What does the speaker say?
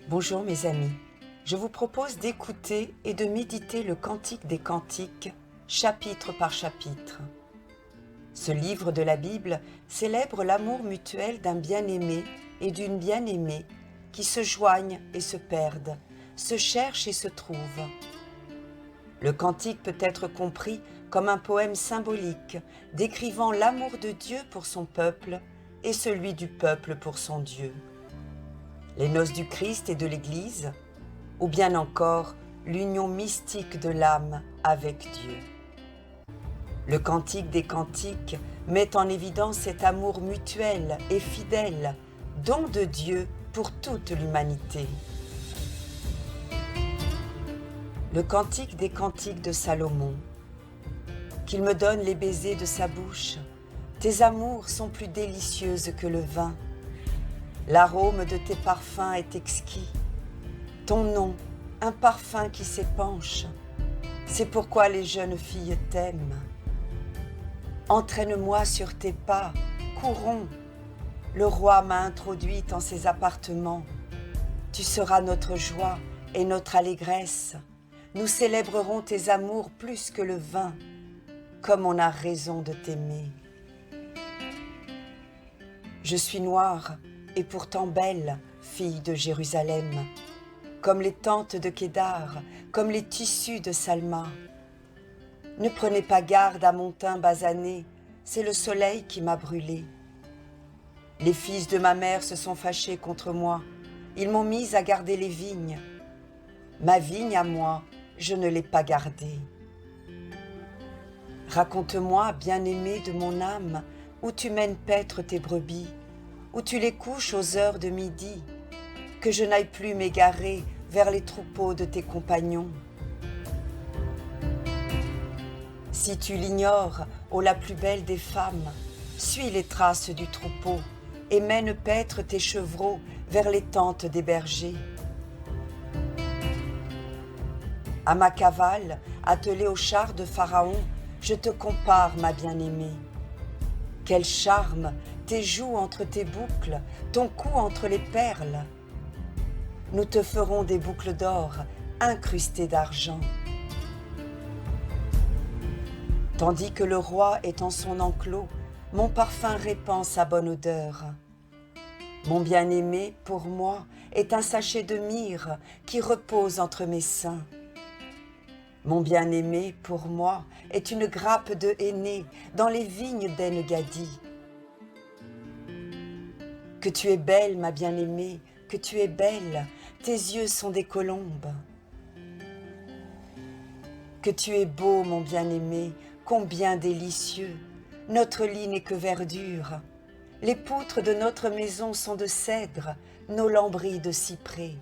Bonjour mes amis, je vous propose d'écouter et de méditer le Cantique des Cantiques, chapitre par chapitre. Ce livre de la Bible célèbre l'amour mutuel d'un bien-aimé et d'une bien-aimée qui se joignent et se perdent, se cherchent et se trouvent. Le cantique peut être compris comme un poème symbolique décrivant l'amour de Dieu pour son peuple et celui du peuple pour son Dieu. Les noces du Christ et de l'Église, ou bien encore l'union mystique de l'âme avec Dieu. Le Cantique des Cantiques met en évidence cet amour mutuel et fidèle, don de Dieu pour toute l'humanité. Le Cantique des Cantiques de Salomon. Qu'il me donne les baisers de sa bouche, tes amours sont plus délicieuses que le vin. L'arôme de tes parfums est exquis. Ton nom, un parfum qui s'épanche. C'est pourquoi les jeunes filles t'aiment. Entraîne-moi sur tes pas, courons. Le roi m'a introduite en ses appartements. Tu seras notre joie et notre allégresse. Nous célébrerons tes amours plus que le vin, comme on a raison de t'aimer. Je suis noire et pourtant belle, fille de Jérusalem, comme les tentes de Kédar, comme les tissus de Salma. Ne prenez pas garde à mon teint basané, c'est le soleil qui m'a brûlée. Les fils de ma mère se sont fâchés contre moi, ils m'ont mise à garder les vignes. Ma vigne à moi, je ne l'ai pas gardée. Raconte-moi, bien-aimé de mon âme, où tu mènes paître tes brebis, où tu les couches aux heures de midi, que je n'aille plus m'égarer vers les troupeaux de tes compagnons. Si tu l'ignores, ô la plus belle des femmes, suis les traces du troupeau et mène paître tes chevreaux vers les tentes des bergers. À ma cavale, attelée au char de Pharaon, je te compare, ma bien-aimée. Quel charme, tes joues entre tes boucles, ton cou entre les perles. Nous te ferons des boucles d'or incrustées d'argent. Tandis que le roi est en son enclos, mon parfum répand sa bonne odeur. Mon bien-aimé, pour moi, est un sachet de myrrhe qui repose entre mes seins. Mon bien-aimé, pour moi, est une grappe de henné dans les vignes d'En-Gadi. Que tu es belle, ma bien-aimée, que tu es belle, tes yeux sont des colombes. Que tu es beau, mon bien-aimé, combien délicieux, notre lit n'est que verdure. Les poutres de notre maison sont de cèdre, nos lambris de cyprès.